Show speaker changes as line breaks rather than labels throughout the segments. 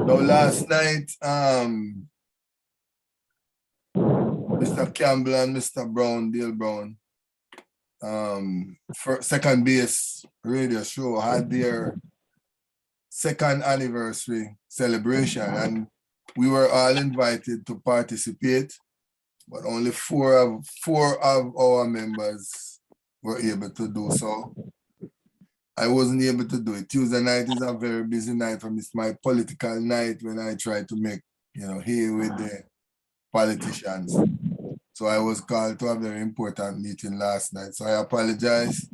Now last night, Mr. Campbell and Mr. Brown, Dale Brown, for second base radio show had their second anniversary celebration, and we were all invited to participate, but only four of our members were able to do so. I wasn't able to do it. Tuesday night is a very busy night for me. It's my political night when I try to make, hay with the politicians. So I was called to a very important meeting last night. So I apologize,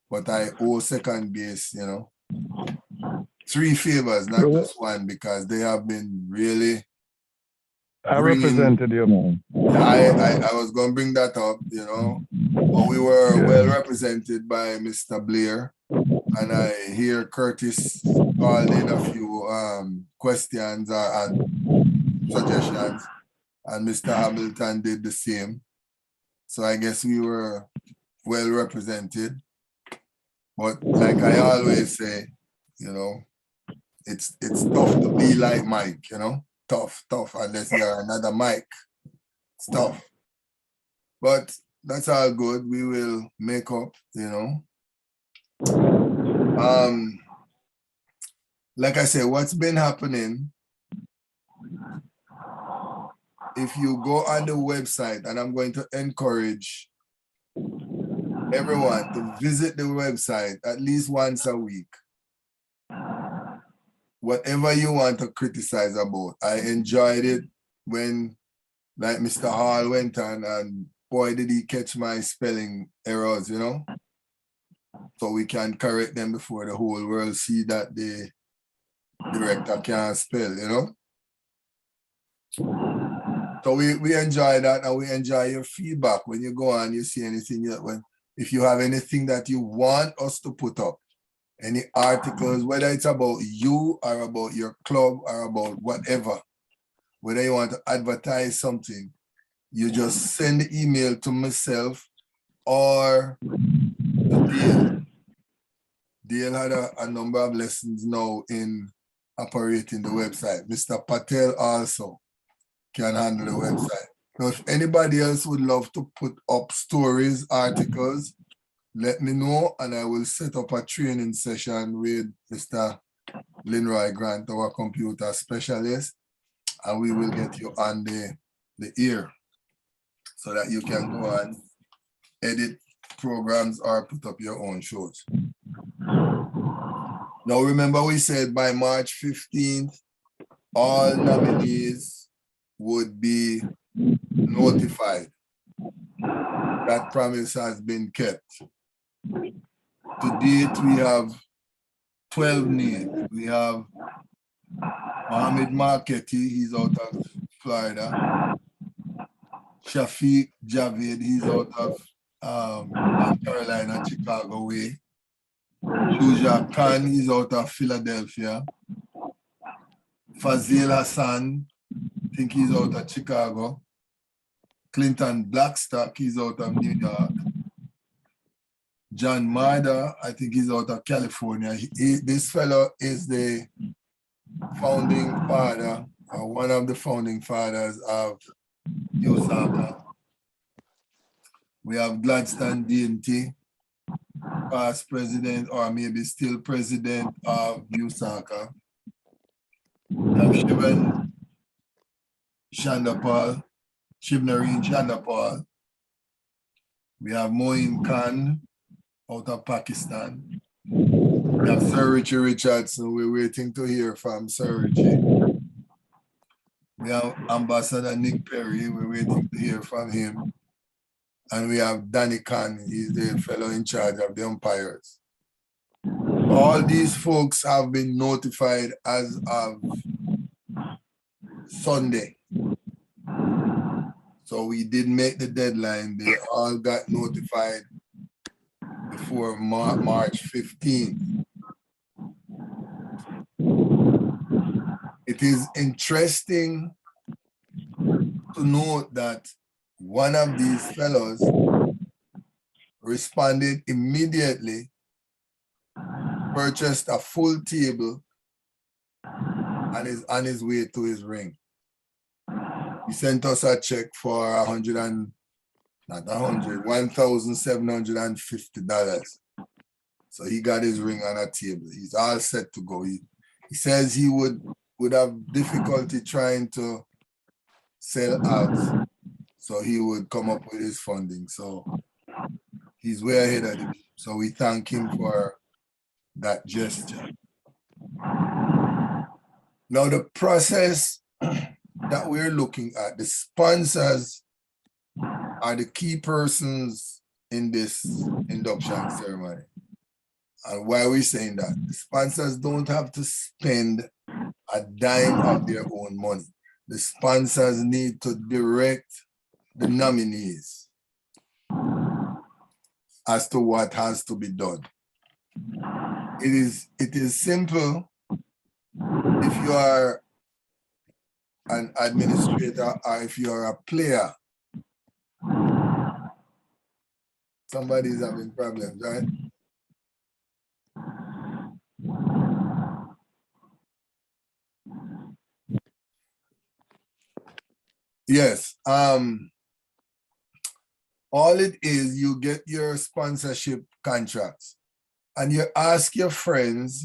but I owe second base, 3 favors, not just one, because they have been really.
I represented you, man.
I was going to bring that up, but we were well represented by Mr. Blair, and I hear Curtis called in a few questions and suggestions, and Mr. Hamilton did the same. So I guess we were well represented. But like I always say, it's tough to be like Mike, tough, unless you're another Mike. It's tough. But that's all good. We will make up, Like I said, what's been happening, if you go on the website, and I'm going to encourage everyone to visit the website at least once a week. Whatever you want to criticize about. I enjoyed it when, like, Mr. Hall went on, and boy, did he catch my spelling errors, So we can correct them before the whole world see that the director can't spell, So we enjoy that, and we enjoy your feedback when you go on, you see anything, if you have anything that you want us to put up, any articles, whether it's about you or about your club or about whatever, whether you want to advertise something, you just send the email to myself or to Dale. Dale had a number of lessons now in operating the website. Mr. Patel also can handle the website. Now, if anybody else would love to put up stories, articles, let me know, and I will set up a training session with Mr. Linroy Grant, our computer specialist, and we will get you on the air so that you can go and edit programs or put up your own shows. Now, remember we said by March 15th, all nominees would be notified. That promise has been kept. To date, we have 12 names. We have Mohamed Marketti, he's out of Florida. Shafiq Javid, he's out of North Carolina, Chicago way. Shuja Khan, he's out of Philadelphia. Fazil Hassan, I think he's out of Chicago. Clinton Blackstock, he's out of New York. John Marder, I think he's out of California. This fellow is the founding father, one of the founding fathers of USACA. We have Gladstone DNT, past president or maybe still president of USACA. We have Shivnarine Chandapal. We have Moin Khan out of Pakistan. We have Sir Richie Richardson. We're waiting to hear from Sir Richie. We have Ambassador Nick Perry. We're waiting to hear from him. And we have Danny Khan. He's the fellow in charge of the umpires. All these folks have been notified as of Sunday. So we did make the deadline. They all got notified before March 15th. It is interesting to note that one of these fellows responded immediately, purchased a full table, and is on his way to his ring. He sent us a check for $1,750. So he got his ring on a table. He's all set to go. He says he would have difficulty trying to sell out. So he would come up with his funding. So he's way ahead of the game. So we thank him for that gesture. Now the process that we're looking at, the sponsors are the key persons in this induction ceremony. And why are we saying that? The sponsors don't have to spend a dime of their own money. The sponsors need to direct the nominees as to what has to be done. It is simple if you are an administrator or if you are a player. Somebody's having problems, right? Yes. All it is, you get your sponsorship contracts and you ask your friends,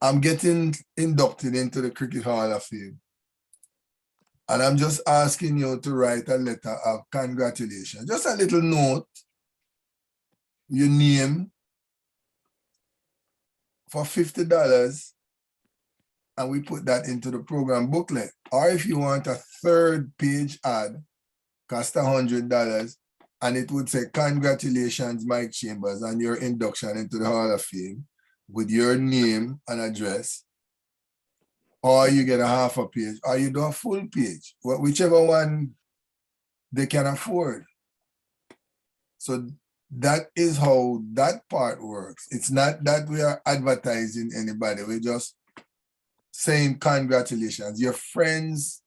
I'm getting inducted into the Cricket Hall of Fame. And I'm just asking you to write a letter of congratulations. Just a little note, your name for $50, and we put that into the program booklet. Or if you want a 3rd-page ad, cost $100, and it would say, congratulations, Mike Chambers, on your induction into the Hall of Fame with your name and address. Or you get a half a page, or you do a full page, whichever one they can afford. So that is how that part works. It's not that we are advertising anybody. We're just saying congratulations. Your friends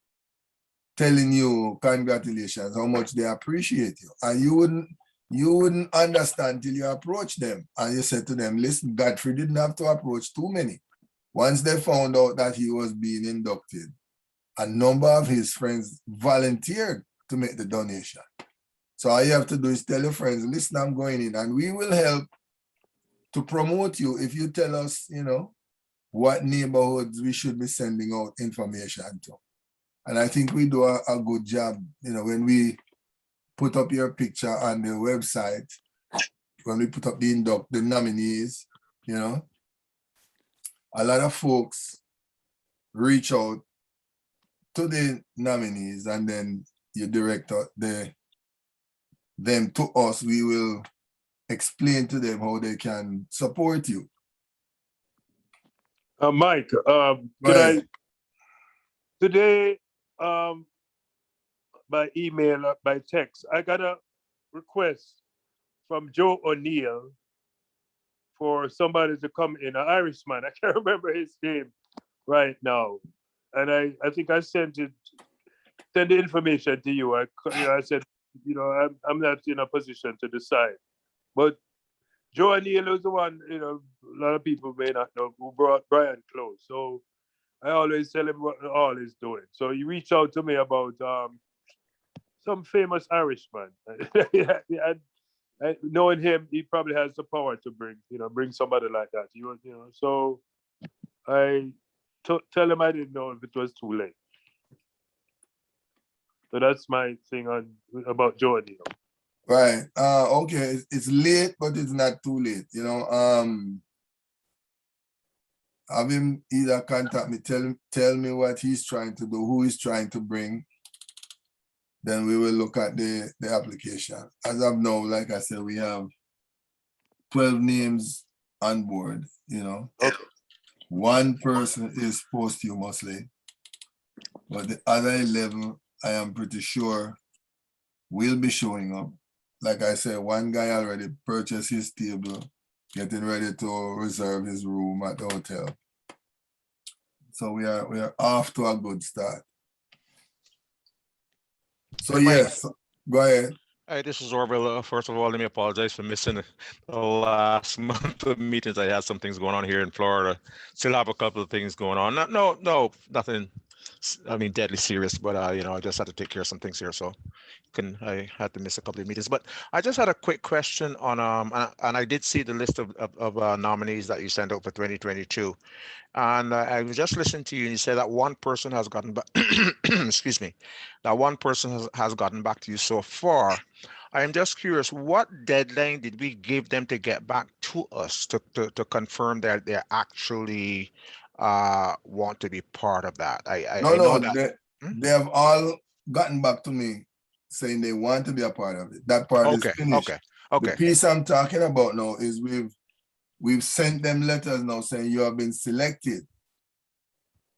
telling you congratulations, how much they appreciate you. And you wouldn't understand till you approach them. And you said to them, listen, Godfrey didn't have to approach too many. Once they found out that he was being inducted, a number of his friends volunteered to make the donation. So all you have to do is tell your friends, listen, I'm going in, and we will help to promote you if you tell us, what neighborhoods we should be sending out information to. And I think we do a good job, when we put up your picture on the website, when we put up the nominees, a lot of folks reach out to the nominees, and then you direct them to us. We will explain to them how they can support you.
Mike, today, by email, by text, I got a request from Joe O'Neill for somebody to come in, an Irishman. I can't remember his name right now. And I think I sent the information to you. I said, I'm not in a position to decide. But Joe O'Neill is the one, a lot of people may not know, who brought Brian close. So I always tell him what all he's doing. So he reached out to me about some famous Irishman. Knowing him, he probably has the power to bring somebody like that. So I tell him I didn't know if it was too late. So that's my thing about Joe O'Neill.
Right. Okay. It's late, but it's not too late. Have him either contact me, tell me what he's trying to do, who he's trying to bring. Then we will look at the application. As of now, like I said, we have 12 names on board,
Okay.
One person is posthumously, but the other 11, I am pretty sure, will be showing up. Like I said, one guy already purchased his table, getting ready to reserve his room at the hotel. So we are off to a good start. So yes, go ahead.
Hi, this is Orville. First of all, let me apologize for missing the last month of meetings. I had some things going on here in Florida. Still have a couple of things going on. No, nothing. I mean, deadly serious, but I just had to take care of some things here, so I had to miss a couple of meetings. But I just had a quick question on and I did see the list of nominees that you sent out for 2022. And I was just listening to you, and you said that one person has gotten back, excuse me, that one person has gotten back to you so far. I am just curious, what deadline did we give them to get back to us to confirm that they actually want to be part of that?
No,
I know
no,
that.
they have all gotten back to me saying they want to be a part of it. That part is
Okay,
finished.
okay,
The
okay.
piece I'm talking about now is we've sent them letters now saying you have been selected.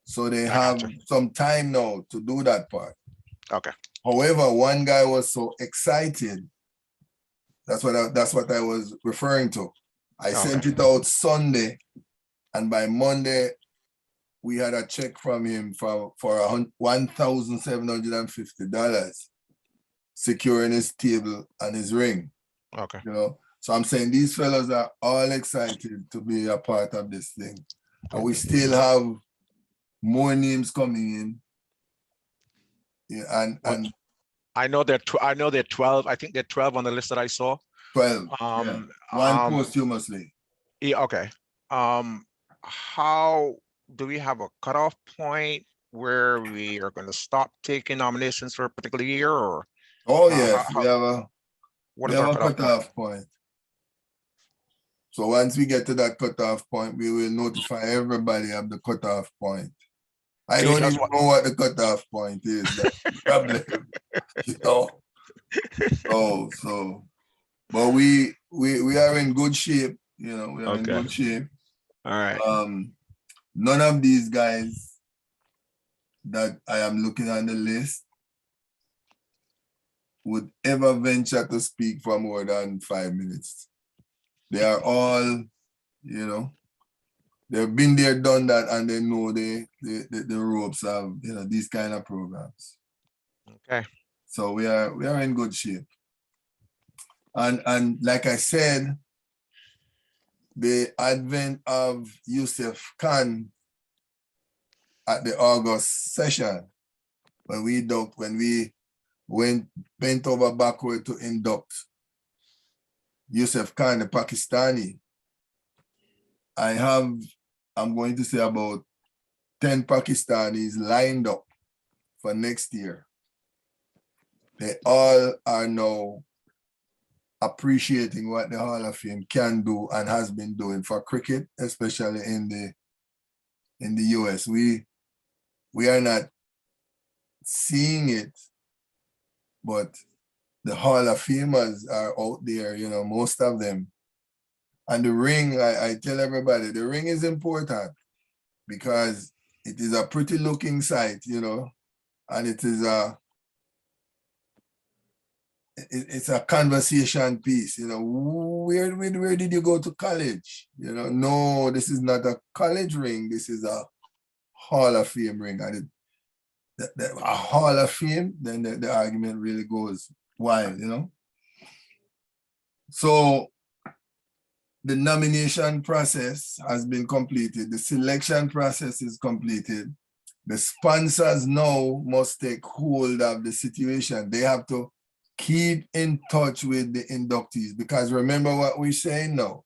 So they
I
have
got you.
some time now to do that part.
Okay.
However, one guy was so excited. That's what I was referring to. I sent it out Sunday, and by Monday, we had a check from him for $1,750, securing his table and his ring.
Okay.
So I'm saying these fellows are all excited to be a part of this thing, and we still have more names coming in. Yeah, and
I know they're 12. I think they're 12 on the list that I saw.
12. Yeah. One posthumously.
Yeah, okay. How do we have a cutoff point where we are going to stop taking nominations for a particular year, or
Yes, we have a cutoff point. So once we get to that cutoff point, we will notify everybody of the cutoff point. I don't even know what the cutoff point is. That's the problem. But we are in good shape. We are in good shape.
All right.
None of these guys that I am looking on the list would ever venture to speak for more than 5 minutes. They are all, they've been there, done that, and they know the ropes of these kind of programs.
Okay.
So we are in good shape. And like I said, the advent of Yusuf Khan at the August session, when we went over backward to induct Yusuf Khan, the Pakistani, I'm going to say about 10 Pakistanis lined up for next year. They all are now appreciating what the Hall of Fame can do and has been doing for cricket, especially in the US. We are not seeing it, but the Hall of Famers are out there, most of them. And the ring, I tell everybody, the ring is important because it is a pretty looking sight, and it is it's a conversation piece, where did you go to college? No, this is not a college ring. This is a Hall of Fame ring. And a Hall of Fame, then the argument really goes wild, So the nomination process has been completed. The selection process is completed. The sponsors now must take hold of the situation. They have to keep in touch with the inductees, because remember what we're saying now.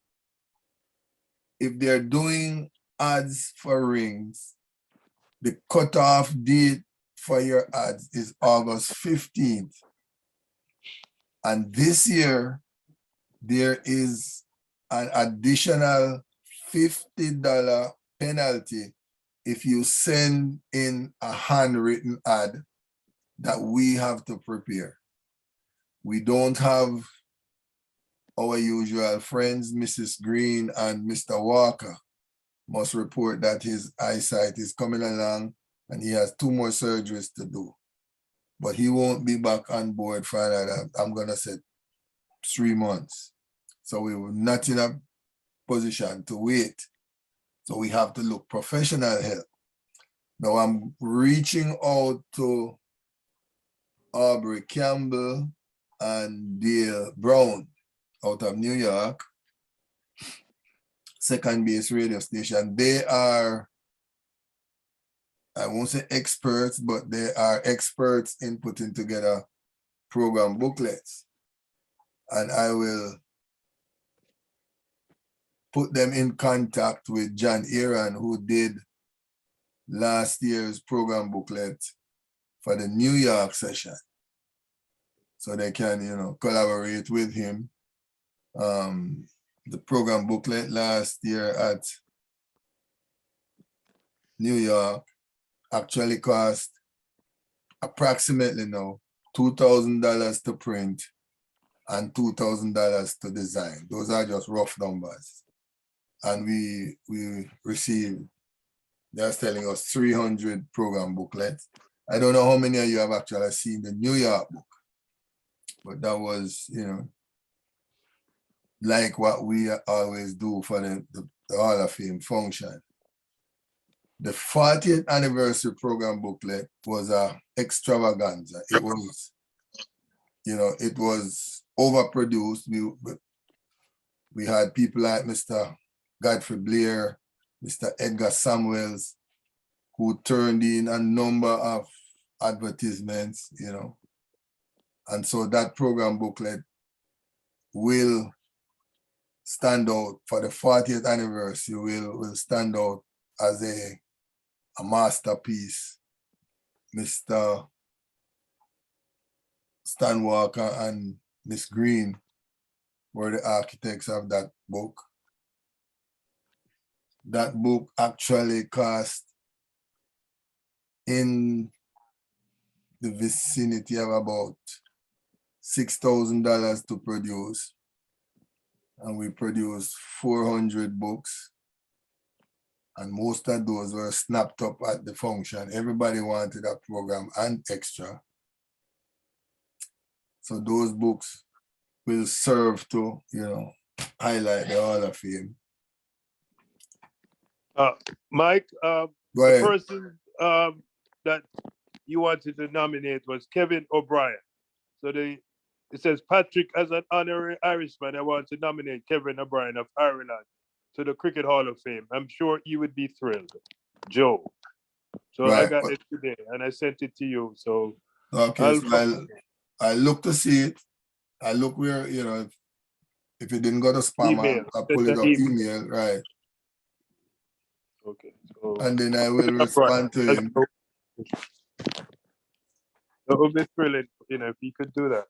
If they're doing ads for rings, the cutoff date for your ads is August 15th. And this year, there is an additional $50 penalty if you send in a handwritten ad that we have to prepare. We don't have our usual friends, Mrs. Green and Mr. Walker must report that his eyesight is coming along and he has 2 more surgeries to do. But he won't be back on board for another, I'm gonna say, 3 months. So we were not in a position to wait. So we have to look professional help. Now I'm reaching out to Aubrey Campbell and Dale Brown out of New York, second base radio station. They are, I won't say experts, but they are experts in putting together program booklets. And I will put them in contact with John Aaron, who did last year's program booklet for the New York session. So they can, you know, collaborate with him. The program booklet last year at New York actually cost approximately now $2,000 to print and $2,000 to design. Those are just rough numbers. And we received, they're telling us 300 program booklets. I don't know how many of you have actually seen the New York book, but that was, you know, like what we always do for the Hall of Fame function. The 40th anniversary program booklet was a extravaganza. It was, you know, it was overproduced. We had people like Mr. Godfrey Blair, Mr. Edgar Samuels, who turned in a number of advertisements, you know. And so that program booklet will stand out for the 40th anniversary, will stand out as a masterpiece. Mr. Stan Walker and Miss Green were the architects of that book. That book actually cost in the vicinity of about $6,000 to produce. And we produced 400 books. And most of those were snapped up at the function. Everybody wanted a program and extra. So those books will serve to, you know, highlight the Hall of Fame.
Mike,
Go
the
ahead.
person that you wanted to nominate was Kevin O'Brien. So it says, Patrick, as an honorary Irishman, I want to nominate Kevin O'Brien of Ireland to the Cricket Hall of Fame. I'm sure you would be thrilled, Joe. So
Right.
I got it today and I sent it to you. So
Okay, I look to see it. I look where, you know, if it didn't go to spam,
email.
I'll pull it up, email, right.
Okay. So
And then I will respond to him.
That would be thrilling, you know, if he could do that.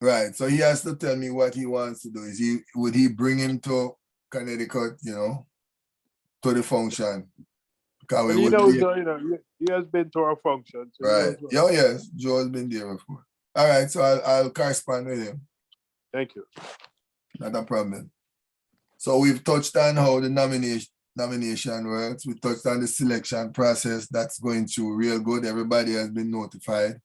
Right. So he has to tell me what he wants to do. Would he bring him to Connecticut, you know, to the function? Because
And
we
he
would
knows,
be,
you know, he has been to our function. So
right. Oh, yes. Joe's been there before. All right. So I'll correspond with him.
Thank you.
Not a problem. So we've touched on how the nomination works. We touched on the selection process that's going through real good. Everybody has been notified.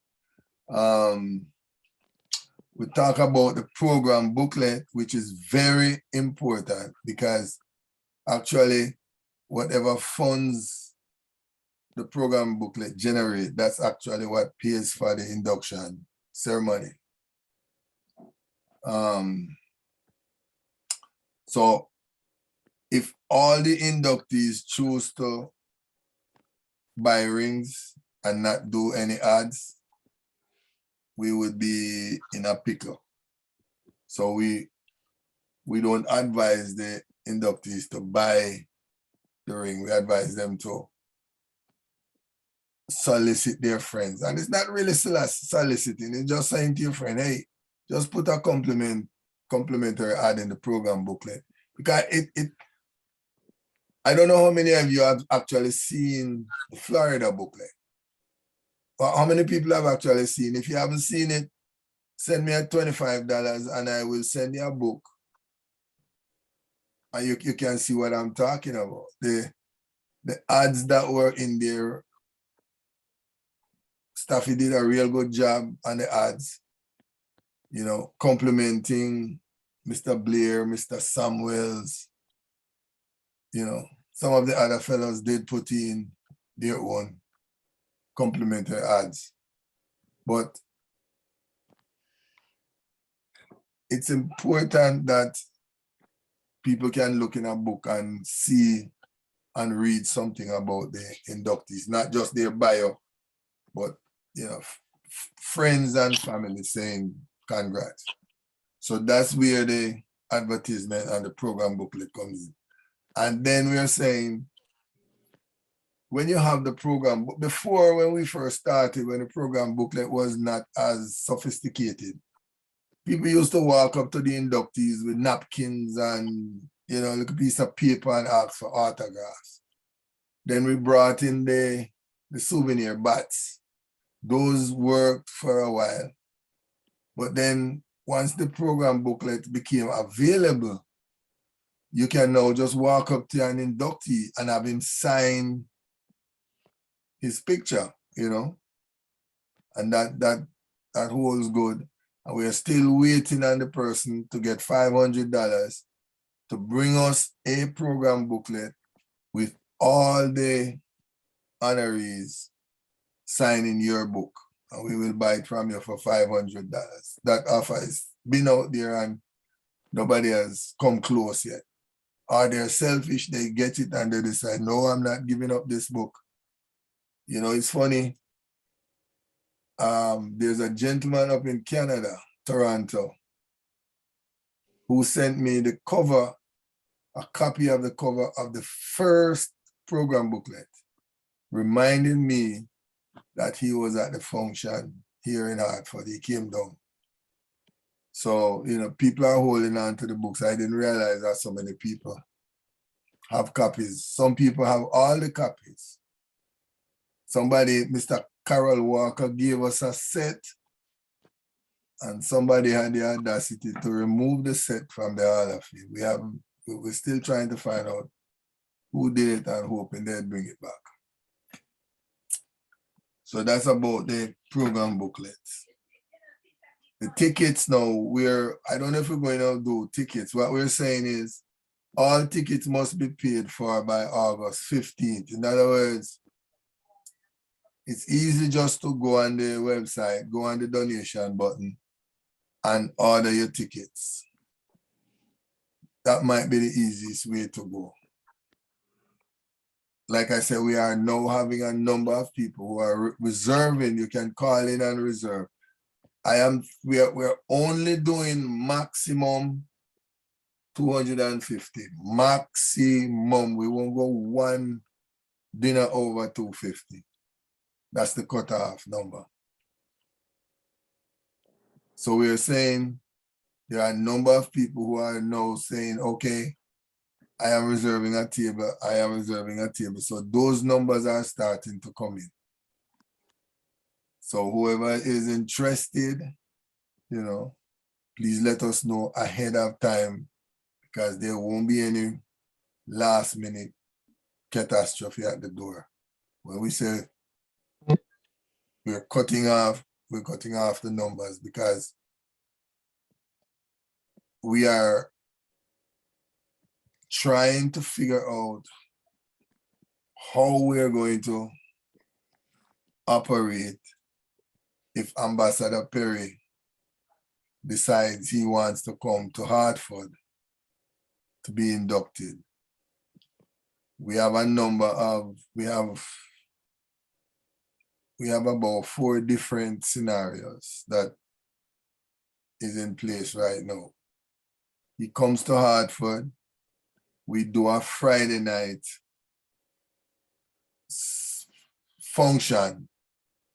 We talk about the program booklet, which is very important because actually whatever funds the program booklet generate, that's actually what pays for the induction ceremony. So if all the inductees choose to buy rings and not do any ads, we would be in a pickle. So we don't advise the inductees to buy the ring. We advise them to solicit their friends. And it's not really soliciting, it's just saying to your friend, hey, just put a complimentary ad in the program booklet. Because I don't know how many of you have actually seen the Florida booklet. Well, how many people have actually seen? If you haven't seen it, send me $25 and I will send you a book. And you can see what I'm talking about. The ads that were in there, Staffy did a real good job on the ads, you know, complimenting Mr. Blair, Mr. Samuels, you know, some of the other fellows did put in their own complimentary ads. But it's important that people can look in a book and see and read something about the inductees, not just their bio, but you know, friends and family saying congrats. So that's where the advertisement and the program booklet comes in. And then we're saying, when you have the program, before when we first started, when the program booklet was not as sophisticated, people used to walk up to the inductees with napkins and, you know, like a piece of paper and ask for autographs. Then we brought in the souvenir bats. Those worked for a while. But then once the program booklet became available, you can now just walk up to an inductee and have him sign his picture, you know, and that holds good. And we are still waiting on the person to get $500 to bring us a program booklet with all the honorees signing your book, and we will buy it from you for $500. That offer has been out there and nobody has come close yet. Or they're selfish, they get it and they decide, no, I'm not giving up this book. You know, it's funny. There's a gentleman up in Canada, Toronto, who sent me the cover, a copy of the cover of the first program booklet, reminding me that he was at the function here in Hartford. He came down. So, you know, people are holding on to the books. I didn't realize that so many people have copies. Some people have all the copies. Somebody, Mr. Carol Walker, gave us a set, and somebody had the audacity to remove the set from the Hall of Fame. We're still trying to find out who did it and hoping they'd bring it back. So that's about the program booklets. The tickets now, I don't know if we're going to do tickets. What we're saying is all tickets must be paid for by August 15th. In other words, it's easy just to go on the website, go on the donation button and order your tickets. That might be the easiest way to go. Like I said, we are now having a number of people who are reserving. You can call in and reserve. We're only doing maximum 250. Maximum. We won't go one dinner over 250. That's the cutoff number. So we're saying there are a number of people who are now saying, okay, I am reserving a table. I am reserving a table. So those numbers are starting to come in. So whoever is interested, you know, please let us know ahead of time, because there won't be any last minute catastrophe at the door. When we say we're cutting off the numbers, because we are trying to figure out how we're going to operate if Ambassador Perry decides he wants to come to Hartford to be inducted. We have we have about 4 different scenarios that is in place right now. He comes to Hartford, we do a Friday night function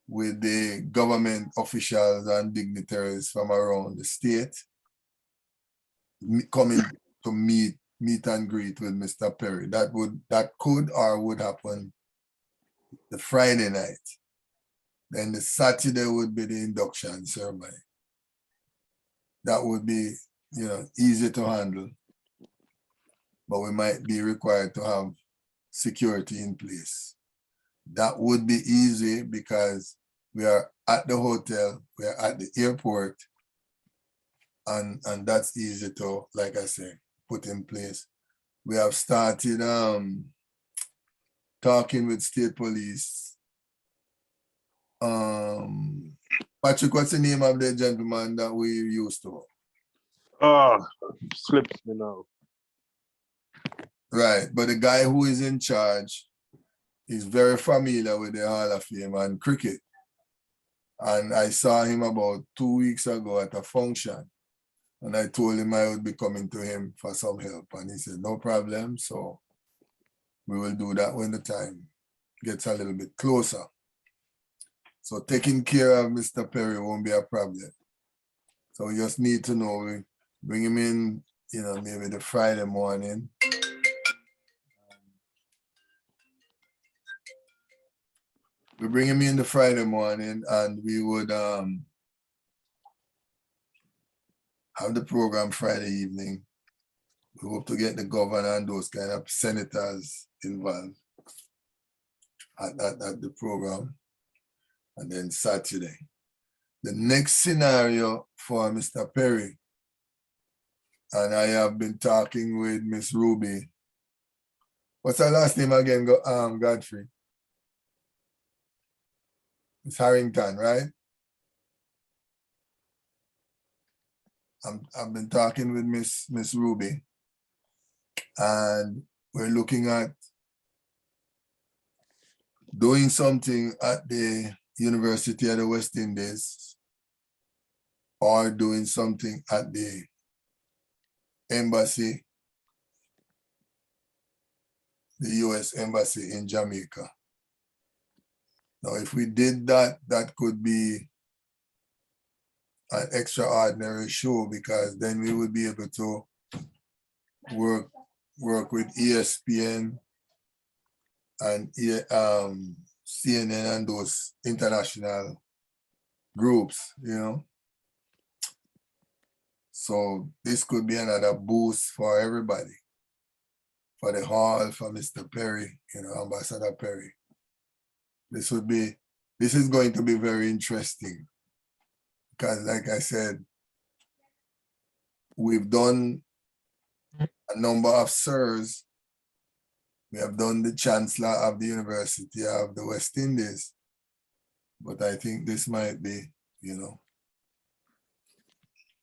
with the government officials and dignitaries from around the state coming to meet and greet with Mr. Perry. That could or would happen the Friday night. Then the Saturday would be the induction ceremony. That would be, you know, easy to handle, but we might be required to have security in place. That would be easy because we are at the hotel, we are at the airport, and that's easy to, like I say, put in place. We have started talking with state police. Patrick, what's the name of the gentleman that we used to?
Oh, slips me now.
Right, but the guy who is in charge is very familiar with the Hall of Fame and cricket. And I saw him about 2 weeks ago at a function. And I told him I would be coming to him for some help. And he said, no problem. So we will do that when the time gets a little bit closer. So taking care of Mr. Perry won't be a problem. So we just need to know, we bring him in, you know, maybe the Friday morning. We bring him in the Friday morning and we would have the program Friday evening. We hope to get the governor and those kind of senators involved at the program. And then Saturday. The next scenario for Mr. Perry, and I have been talking with Miss Ruby. What's her last name again, Godfrey? Miss Harrington, right? I've been talking with Miss Ruby, and we're looking at doing something at the University of the West Indies or doing something at the embassy, the US Embassy in Jamaica. Now, if we did that, that could be an extraordinary show because then we would be able to work with ESPN and CNN and those international groups, you know. So this could be another boost for everybody, for the hall, for Mr. Perry, you know, Ambassador Perry. This is going to be very interesting because like I said, we've done a number of sirs. We have done the Chancellor of the University of the West Indies, but I think this might be, you know,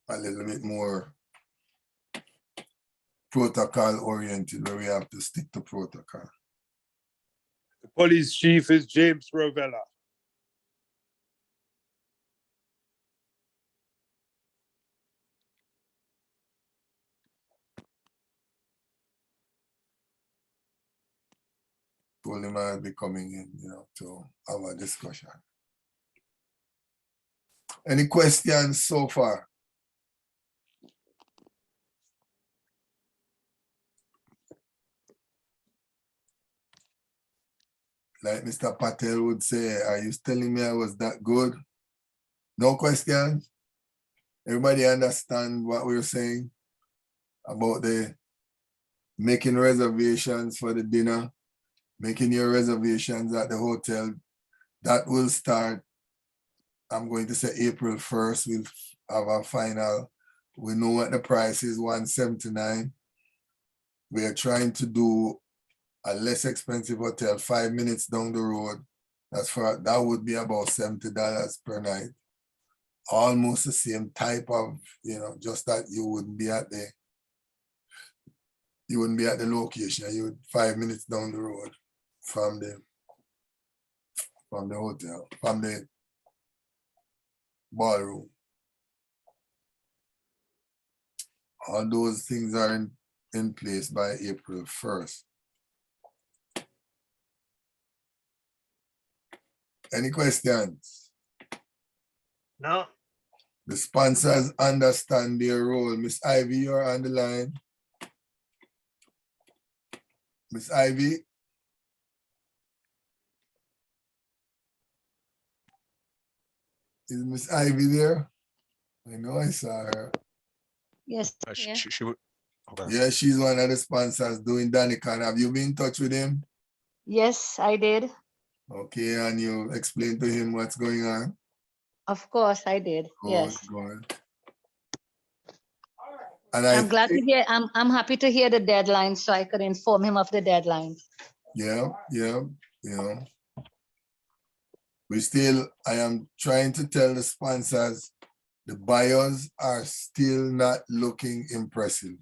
a little bit more protocol oriented where we have to stick to protocol.
The police chief is James Rovella.
Told him I'll be coming in, you know, to have a discussion. Any questions so far? Like Mr. Patel would say, are you telling me I was that good? No questions? Everybody understand what we're saying about the making reservations for the dinner, making your reservations at the hotel. That will start, I'm going to say April 1st, we'll have our final. We know what the price is, $179. We are trying to do a less expensive hotel 5 minutes down the road. That would be about $70 per night. Almost the same type of, you know, just that you wouldn't be at the location. You would 5 minutes down the road from the hotel, from the ballroom. All those things are in place by April 1st. Any questions?
No.
The sponsors understand their role. Miss Ivy, you're on the line. Miss Ivy. Is Miss Ivy there? I know I saw her.
Yes.
She would. Okay.
Yeah, she's one of the sponsors doing Danica. Have you been in touch with him?
Yes, I did.
Okay, and you explained to him what's going on?
Of course, I did. Yes.
Good. And
I'm glad to hear. I'm happy to hear the deadline, so I could inform him of the deadline.
Yeah, you know. I am trying to tell the sponsors the bios are still not looking impressive.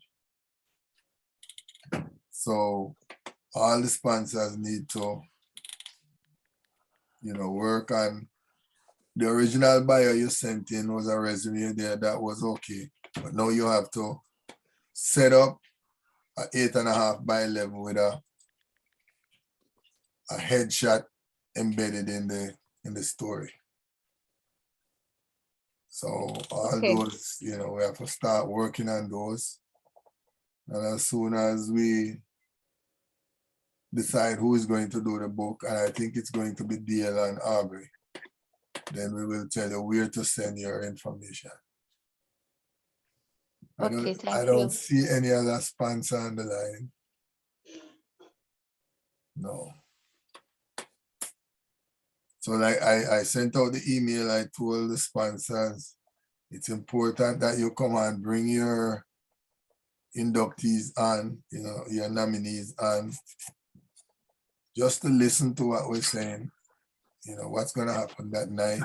So all the sponsors need to, work on the original bio you sent in was a resume there that was okay. But now you have to set up a 8.5 by 11 with a headshot embedded in the story. So all
Okay.
those, we have to start working on those. And as soon as we decide who is going to do the book, and I think it's going to be Dale and Aubrey, then we will tell you where to send your information.
Okay,
I
thank
don't
you.
see any other sponsor on the line. No. So like I sent out the email, I told the sponsors, it's important that you come and bring your inductees on, your nominees on, just to listen to what we're saying, what's going to happen that night.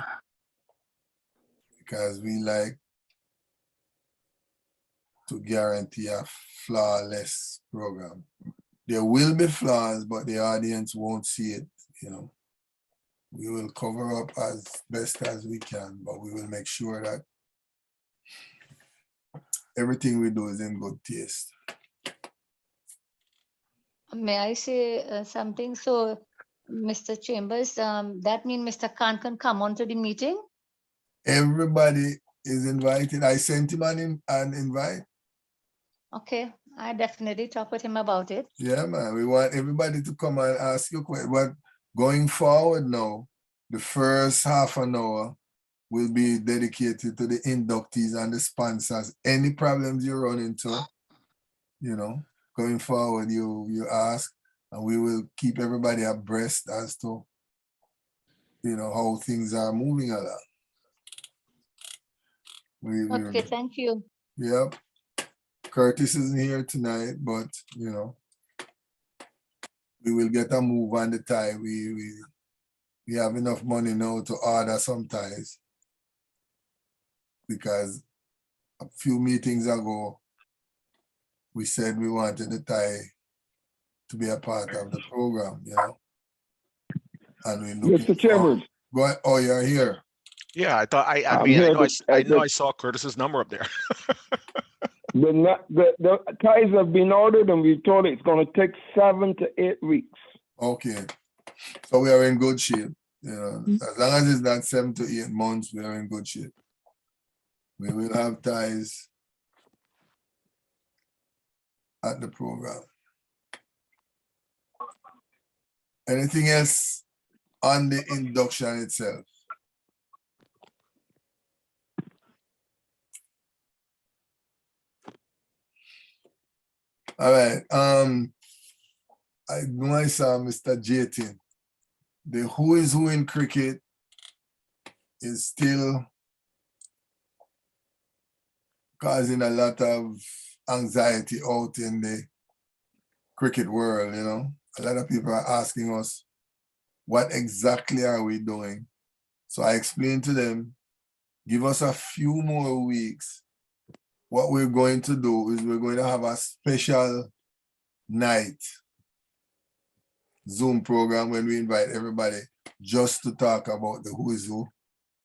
Because we like to guarantee a flawless program. There will be flaws, but the audience won't see it, We will cover up as best as we can, but we will make sure that everything we do is in good taste.
May I say something? So, Mr. Chambers, that means Mr. Khan can come on to the meeting?
Everybody is invited. I sent him an invite.
Okay, I definitely talk with him about it.
Yeah, man. We want everybody to come and ask you questions. But going forward now, the first half an hour will be dedicated to the inductees and the sponsors. Any problems you run into, going forward, you ask, and we will keep everybody abreast as to, how things are moving along.
Okay, thank you.
Yep. Curtis isn't here tonight, but we will get a move on the tie. We have enough money now to order some ties, because a few meetings ago we said we wanted the tie to be a part of the program, And we looking
Mr. Chambers,
Go ahead. Oh, you're here.
Yeah, I thought I
I'm
mean
here
I know I saw Curtis's number up there.
the ties have been ordered, and we told it's going to take 7 to 8 weeks.
Okay. So we are in good shape. As long as it's not 7 to 8 months, we are in good shape. We will have ties at the program. Anything else on the induction itself? All right. I know I saw Mr. Jatin. The who is who in cricket is still causing a lot of anxiety out in the cricket world, A lot of people are asking us, what exactly are we doing? So I explained to them, give us a few more weeks. What we're going to do is we're going to have a special night Zoom program when we invite everybody just to talk about the who is who,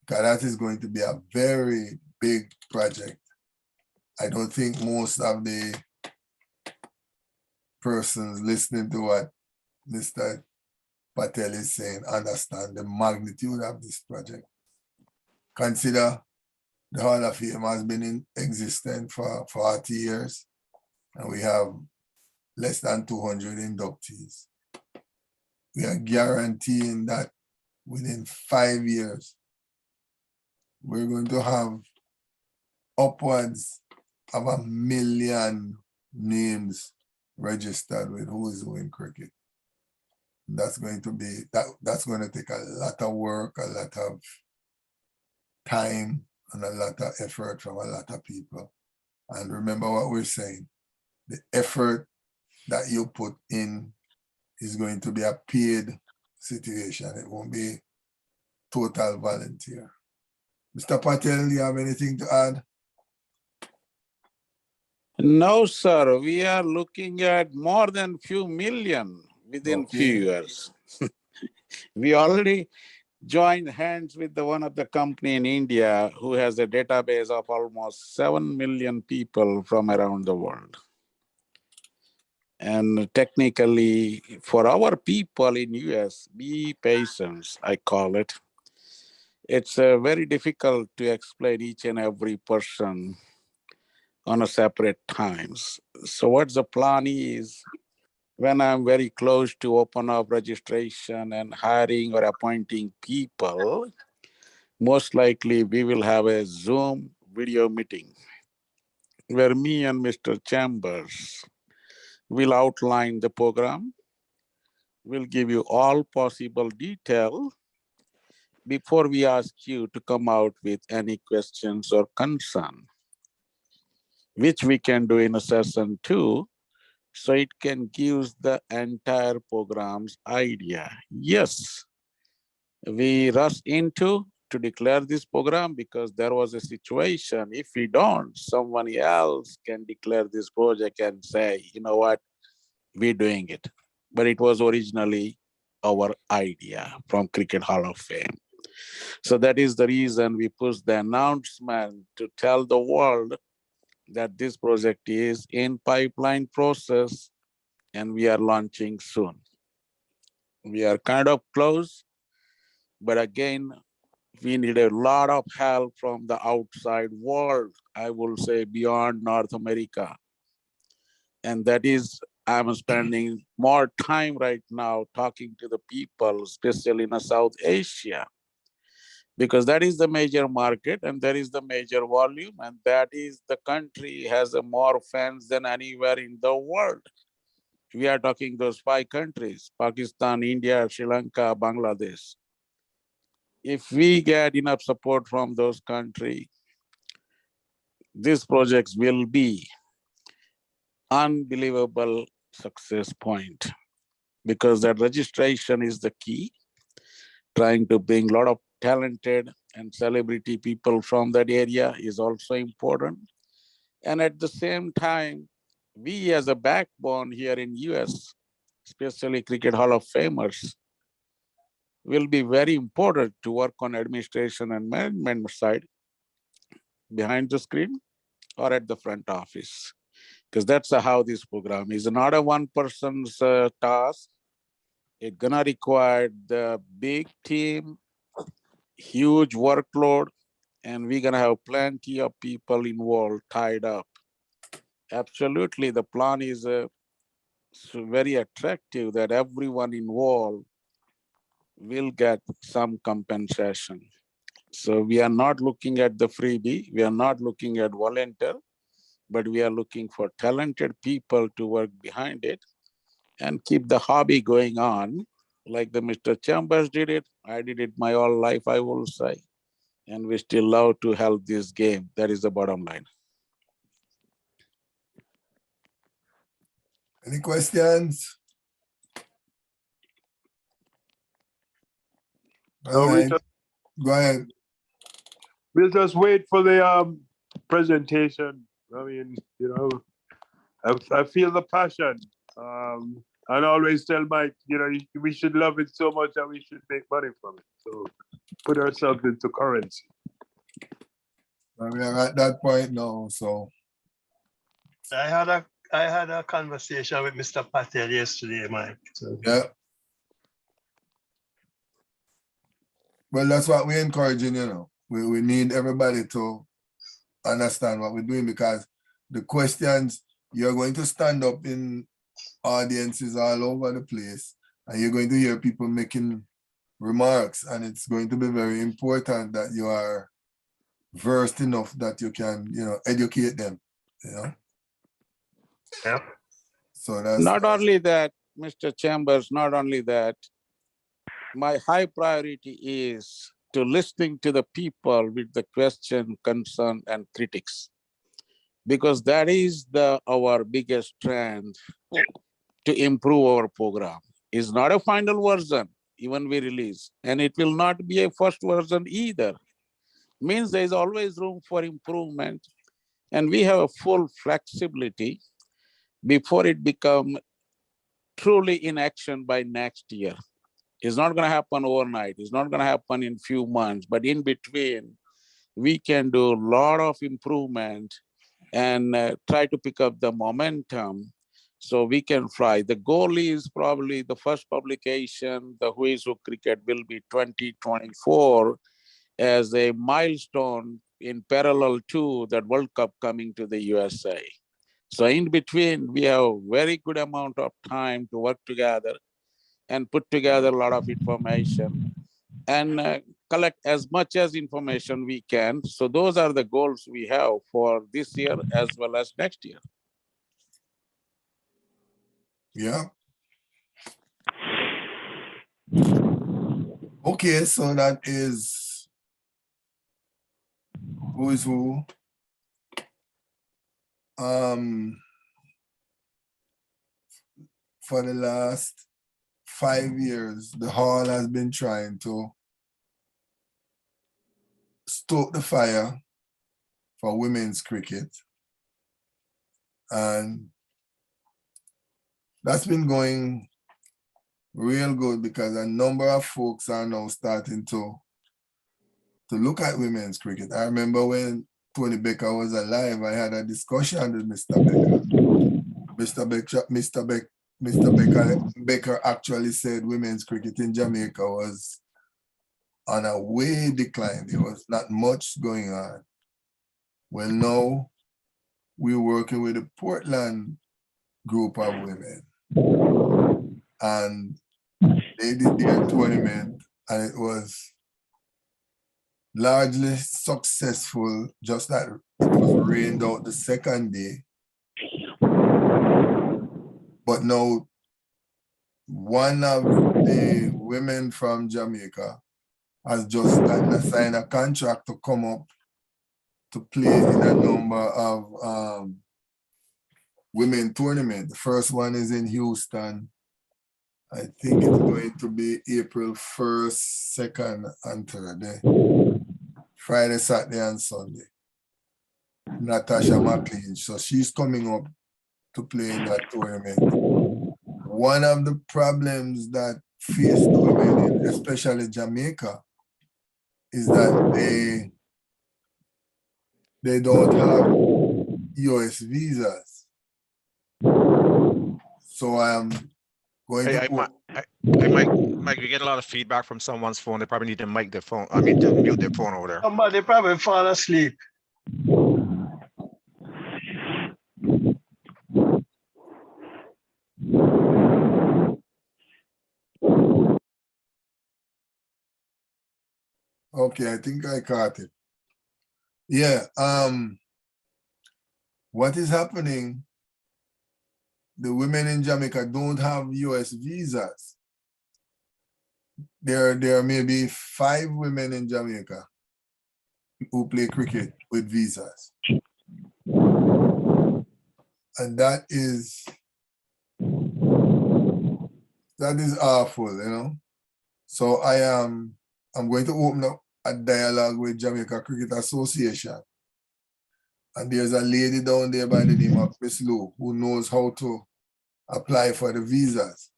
because that is going to be a very big project. I don't think most of the persons listening to what Mr. Patel is saying understand the magnitude of this project. Consider the Hall of Fame has been in existence for 40 years, and we have less than 200 inductees. We are guaranteeing that within 5 years, we're going to have upwards of 1 million names registered with who is who in cricket. That's going to be, that's going to take a lot of work, a lot of time, and a lot of effort from a lot of people. And remember what we're saying, the effort that you put in is going to be a paid situation. It won't be total volunteer. Mr. Patel, do you have anything to add?
No, sir. We are looking at more than few million within few
Okay.
years. We already joined hands with one of the company in India who has a database of almost 7 million people from around the world. And technically, for our people in US, be patient, I call it. It's very difficult to explain each and every person on a separate times. So what the plan is, when I'm very close to open up registration and hiring or appointing people, most likely we will have a Zoom video meeting where me and Mr. Chambers will outline the program, will give you all possible detail before we ask you to come out with any questions or concern, which we can do in a session 2. So it can give the entire program's idea. Yes, we rush into to declare this program because there was a situation. If we don't, someone else can declare this project and say, you know what, we're doing it. But it was originally our idea from Cricket Hall of Fame. So that is the reason we pushed the announcement to tell the world that this project is in pipeline process and we are launching soon. We are kind of close, but again, we need a lot of help from the outside world, I will say beyond North America. And that is, I'm spending more time right now talking to the people, especially in South Asia, because that is the major market and that is the major volume. And that is the country has more fans than anywhere in the world. We are talking those 5 countries, Pakistan, India, Sri Lanka, Bangladesh. If we get enough support from those countries, these projects will be unbelievable success point because that registration is the key, trying to bring a lot of talented and celebrity people from that area is also important. And at the same time, we as a backbone here in US, especially Cricket Hall of Famers, will be very important to work on administration and management side behind the screen or at the front office. Because that's how this program is not a one person's task. It's gonna require the big team, huge workload, and we're gonna have plenty of people involved, tied up. Absolutely, the plan is very attractive that everyone involved will get some compensation. So we are not looking at the freebie, we are not looking at volunteer, but we are looking for talented people to work behind it and keep the hobby going on like the Mr. Chambers did it. I did it my whole life, I will say. And we still love to help this game. That is the bottom line.
Any questions? All
No,
right. Go ahead.
we'll just wait for the presentation. I mean, you know, I feel the passion. And I always tell Mike, you know, we should love it so much that we should make money from it. So put ourselves into currency.
We are at that point now, so.
I had a conversation with Mr. Patel yesterday, Mike. So.
Yeah. Well, that's what we're encouraging, you know. We need everybody to understand what we're doing because the questions, you're going to stand up in audiences all over the place and you're going to hear people making remarks, and it's going to be very important that you are versed enough that you can, you know, educate them, you know.
Yeah.
So that's
Not only that, Mr. Chambers, not only that, my high priority is to listening to the people with the question, concern, and critics, because that is our biggest strength to improve our program. It's not a final version, even we release, and it will not be a first version either. means there is always room for improvement. And we have a full flexibility before it become truly in action by next year. It's not going to happen overnight. It's not going to happen in few months, but in between, we can do a lot of improvement and try to pick up the momentum so we can fly. The goal is probably the first publication, the Who is Who Cricket, will be 2024 as a milestone in parallel to that World Cup coming to the USA. So in between, we have a very good amount of time to work together and put together a lot of information and collect as much as information we can. So those are the goals we have for this year as well as next year.
Yeah. Okay, so that is Who is Who. For the last 5 years, the hall has been trying to stoke the fire for women's cricket. And that's been going real good because a number of folks are now starting to look at women's cricket. I remember when Tony Becker was alive, I had a discussion with Mr. Becker. Mr. Becker actually said women's cricket in Jamaica was on a way decline. There was not much going on. Well, now we're working with the Portland group of women, and they did their tournament, and it was largely successful, just that it was rained out the second day. But now one of the women from Jamaica has just signed a contract to come up to play in a number of women tournaments. The first one is in Houston. I think it's going to be April 1st, 2nd, and 3rd. Friday, Saturday, and Sunday. Natasha McLean. So she's coming up to play in that tournament. One of the problems that face the women, especially Jamaica, is that they don't have US visas. So I'm going to...
Mike, you get a lot of feedback from someone's phone. They probably need to mic their phone. I mean, to mute their phone over there.
Somebody probably fall asleep.
Okay, I think I caught it. Yeah, what is happening, the women in Jamaica don't have US visas. There may be 5 women in Jamaica who play cricket with visas. And that is awful, you know. So I'm going to open up a dialogue with Jamaica Cricket Association. And there's a lady down there by the name of Miss Lou who knows how to apply for the visas.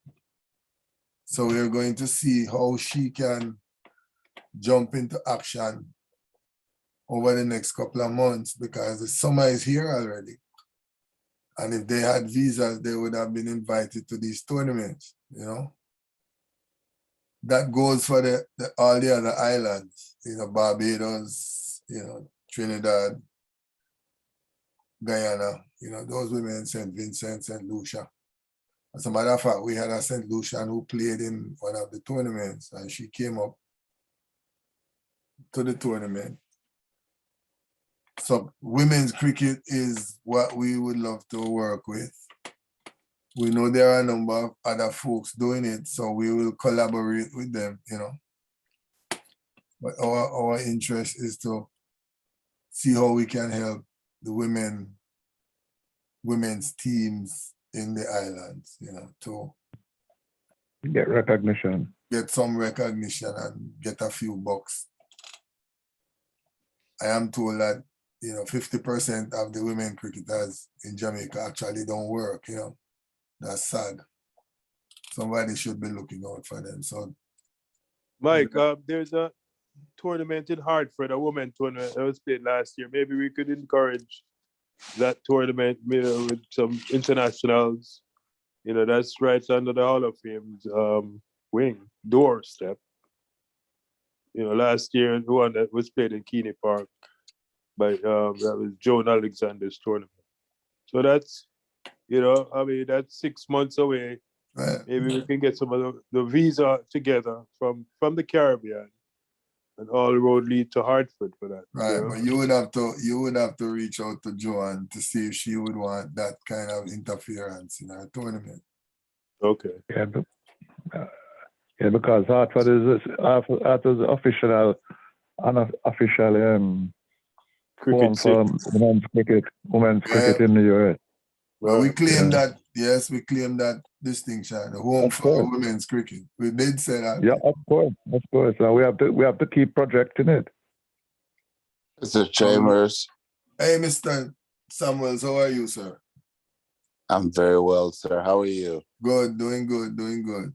So we're going to see how she can jump into action over the next couple of months, because the summer is here already. And if they had visas, they would have been invited to these tournaments, you know. That goes for all the other islands, you know, Barbados, you know, Trinidad, Guyana, you know, those women, St. Vincent, St. Lucia. As a matter of fact, we had a St. Lucian who played in one of the tournaments, and she came up to the tournament. So women's cricket is what we would love to work with. We know there are a number of other folks doing it, so we will collaborate with them, you know. But our interest is to see how we can help the women's teams in the islands, you know, to
Get recognition.
get some recognition and get a few bucks. I am told that, 50% of the women cricketers in Jamaica actually don't work, That's sad. Somebody should be looking out for them. So,
Mike, there's a tournament in Hartford, a women tournament that was played last year. Maybe we could encourage that tournament, with some internationals. That's right under the Hall of Fame's doorstep. Last year, the one that was played in Keeney Park, by that was Joan Alexander's tournament. So that's, that's 6 months away.
right.
Maybe we can get some of the visa together from the Caribbean, and all road lead to Hartford for that.
Right, but you would have to reach out to Joanne to see if she would want that kind of interference in our tournament.
Okay.
Yeah, because Hartford is official, unofficial home
Cricket
for women's cricket in the US.
Well, we claim
Yeah.
that, yes, we claim that distinction, the home
Of
for
course.
women's cricket. We did say that.
Yeah, of course. And we have to keep projecting it.
Mr. Chambers,
Hey, Mr. Samuels, how are you, sir?
I'm very well, sir. How are you?
Good, doing good, doing good.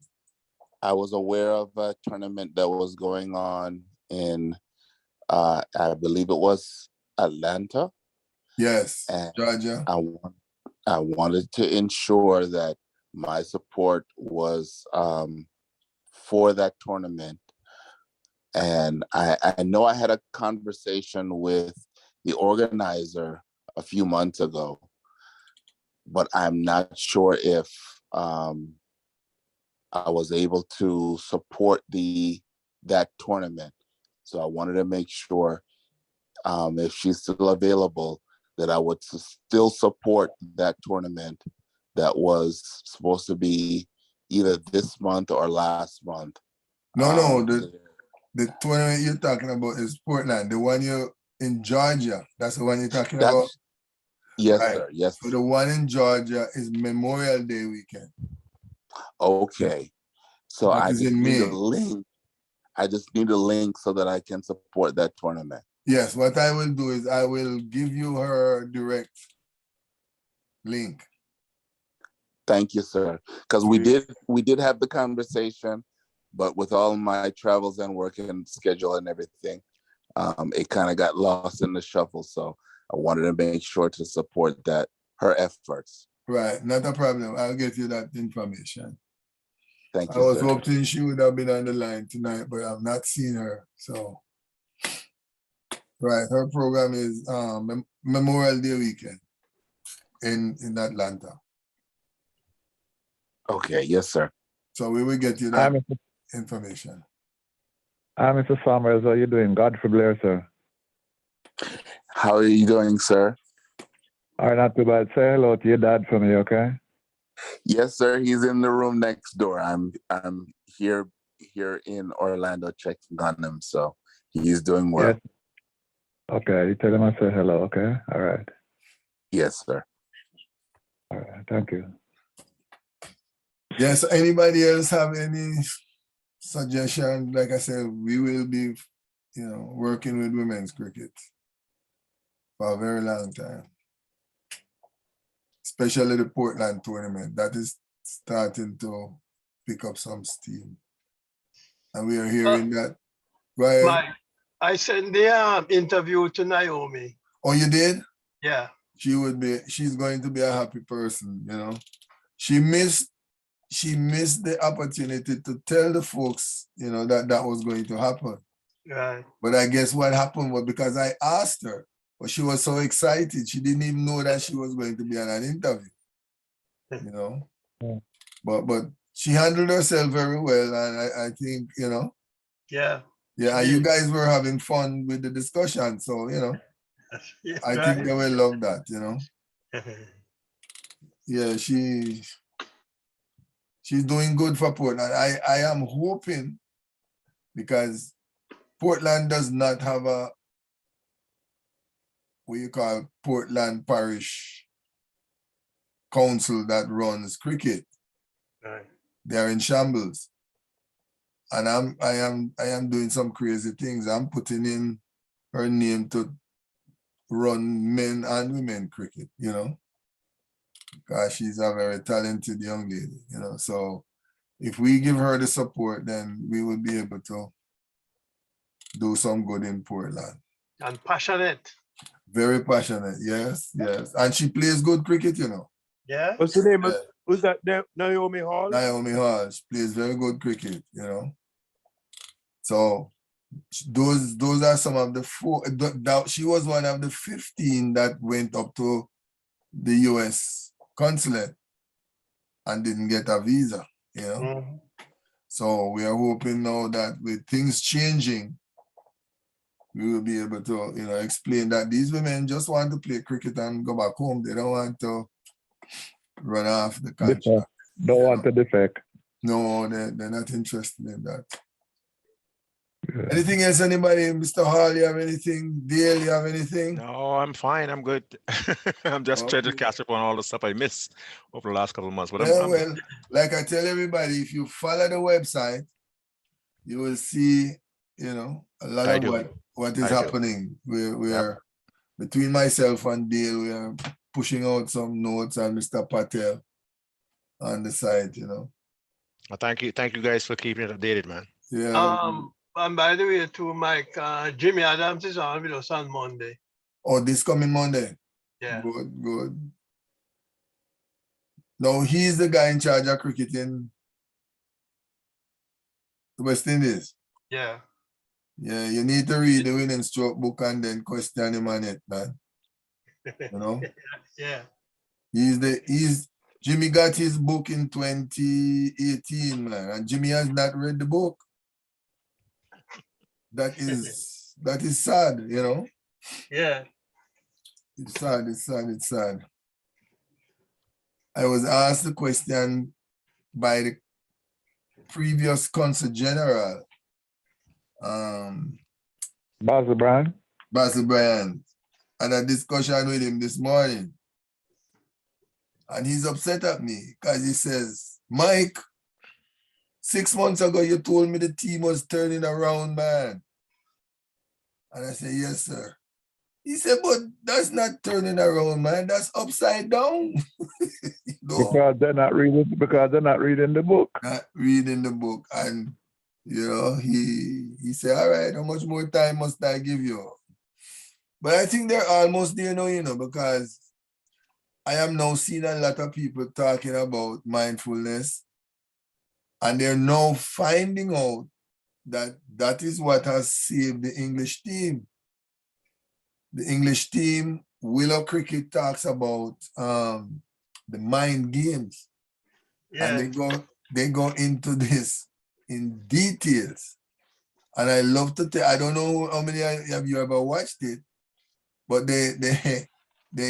I was aware of a tournament that was going on in, I believe it was Atlanta.
Yes,
And
Georgia.
I wanted to ensure that my support was for that tournament. And I know I had a conversation with the organizer a few months ago, but I'm not sure if I was able to support that tournament. So I wanted to make sure if she's still available, that I would still support that tournament that was supposed to be either this month or last month.
No, the tournament you're talking about is Portland. The one you're in Georgia, that's the one you're talking about?
Yes,
Right.
sir. Yes.
So the one in Georgia is Memorial Day weekend.
Okay. So
That
I
is
just
in
need a
May.
link. I just need a link so that I can support that tournament.
Yes, what I will do is I will give you her direct link.
Thank you, sir. Because we did have the conversation, but with all my travels and work and schedule and everything, it kind of got lost in the shuffle. So I wanted to make sure to support her efforts.
Right, not a problem. I'll get you that information.
Thank
I
you,
was
sir.
hoping she would have been on the line tonight, but I've not seen her. So, right, her program is Memorial Day weekend in Atlanta.
Okay, yes, sir.
So we will get you that information.
Hi, Mr. Summers. How are you doing? Godfrey Blair, sir.
How are you doing, sir?
All right, not too bad. Say hello to your dad for me, okay?
Yes, sir. He's in the room next door. I'm here in Orlando checking on him, so he's doing well.
Yes. Okay, you tell him I say hello, okay? All right.
Yes, sir.
All right, thank you.
Yes, anybody else have any suggestion? Like I said, we will be, working with women's cricket for a very long time. Especially the Portland tournament. That is starting to pick up some steam. And we are hearing that. Go ahead.
Mike, I sent the interview to Naomi.
Oh, you did?
Yeah.
She's going to be a happy person, She missed the opportunity to tell the folks, that was going to happen.
Right.
But I guess what happened was because I asked her, but she was so excited, she didn't even know that she was going to be on an interview,
Yeah.
But she handled herself very well, and I think,
Yeah.
Yeah, and you guys were having fun with the discussion, so,
Yeah,
I think they will love that, Yeah, she's doing good for Portland. I am hoping, because Portland does not have a what you call Portland Parish Council that runs cricket.
Right.
They're in shambles. And I am doing some crazy things. I'm putting in her name to run men and women cricket, you know, because she's a very talented young lady, you know. So if we give her the support, then we will be able to do some good in Portland.
And passionate.
Very passionate, yes, yes. And she plays good cricket, you know.
Yeah.
What's the name?
Yeah.
Who's that? Naomi Hall?
Naomi Hall, she plays very good cricket, you know. So those are some of the four. She was one of the 15 that went up to the US consulate and didn't get a visa, you know.
Mhm.
So we are hoping now that with things changing, we will be able to, you know, explain that these women just want to play cricket and go back home. They don't want to run off the contract.
Don't want to defect.
No, they're not interested in that. Anything else, anybody? Mr. Hall, you have anything? Dale, you have anything?
No, I'm fine. I'm good. I'm just trying to
Okay.
catch up on all the stuff I missed over the last couple of months, but
Yeah,
I'm
well, like I tell everybody, if you follow the website, you will see, you know, a lot
I
of
do.
what is
I do.
happening. We're between myself and Dale, we are pushing out some notes and Mr. Patel on the site, you know.
Thank you guys for keeping it updated, man.
Yeah.
And by the way, too, Mike, Jimmy Adams is on with us on Monday.
Oh, this coming Monday.
Yeah.
Good, good. No, he's the guy in charge of cricket in the West Indies.
Yeah.
Yeah, you need to read the winning stroke book and then question him on it, man. You know?
Yeah.
Jimmy got his book in 2018, man, and Jimmy has not read the book. That is sad, you know?
Yeah.
It's sad, it's sad, it's sad. I was asked the question by the previous consul general,
Basil Brand.
Basil Bryant, and a discussion with him this morning. And he's upset at me because he says, Mike, 6 months ago, you told me the team was turning around, man. And I said, yes, sir. He said, but that's not turning around, man. That's upside down. You know?
Because they're not reading the book.
Not reading the book. And, you know, he said, all right, how much more time must I give you? But I think they're almost there now, you know, because I am now seeing a lot of people talking about mindfulness, and they're now finding out that that is what has saved the English team. The English team, Willow Cricket talks about the mind games.
Yeah.
And they go into this in details. And I love to tell, I don't know how many of you ever watched it, but they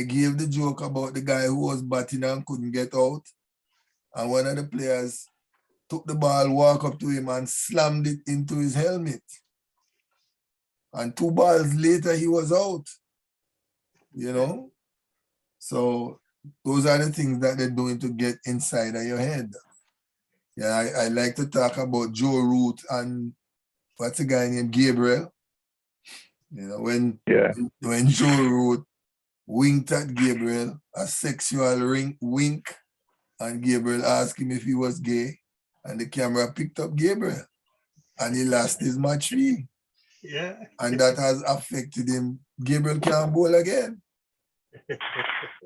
gave the joke about the guy who was batting and couldn't get out. And one of the players took the ball, walked up to him and slammed it into his helmet. And 2 balls later, he was out, you know? So those are the things that they're doing to get inside of your head. Yeah, I like to talk about Joe Root and what's the guy named Gabriel? You know, when Joe Root winked at Gabriel, a sexual wink, and Gabriel asked him if he was gay, and the camera picked up Gabriel, and he lost his match fee.
Yeah.
And that has affected him. Gabriel can't bowl again.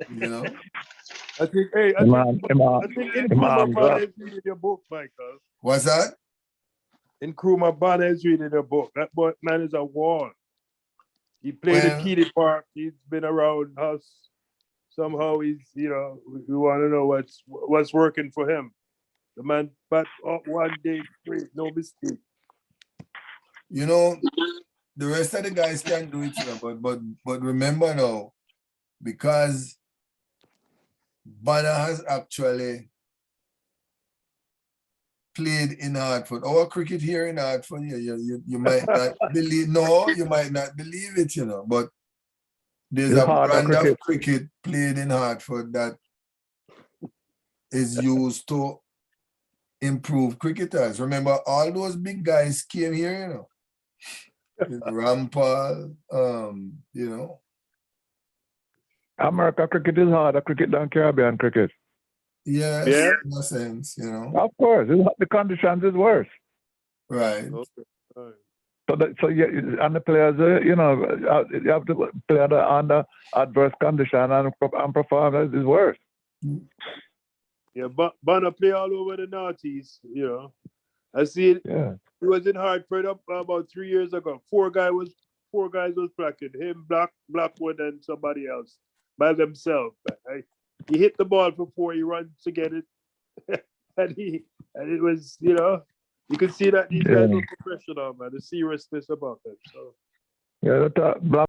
You know?
I think, hey, I think Nkrumah Bonner is reading your book, Michael.
What's that?
Nkrumah Bonner is reading your book. That boy, man is a wall. He played at Keely Park. He's been around us. Somehow he's, you know, we want to know what's working for him. The man bat up one day straight, no mistake.
You know, the rest of the guys can do it, you know, but remember now, because Banner has actually played in Hartford. Our cricket here in Hartford, you might not believe, you might not believe it, you know, but there's a brand of cricket played in Hartford that is used to improve cricketers. Remember, all those big guys came here, you know. Rampal, you know.
America cricket is harder cricket than Caribbean cricket.
Yes,
Yeah.
in a sense, you know.
Of course, the conditions is worse.
Right.
Okay. All right.
So yeah, and the players, you have to play under adverse condition and perform is worse.
Yeah, but Banner play all over the Northeast, you know. I see it.
Yeah.
He was in Hartford about 3 years ago. Four guys was blocking him, Blackwood, and somebody else by themselves. He hit the ball for four. He runs to get it, and it was, you know, you could see that these guys
Yeah.
were professional, man. The seriousness about them. So
Yeah,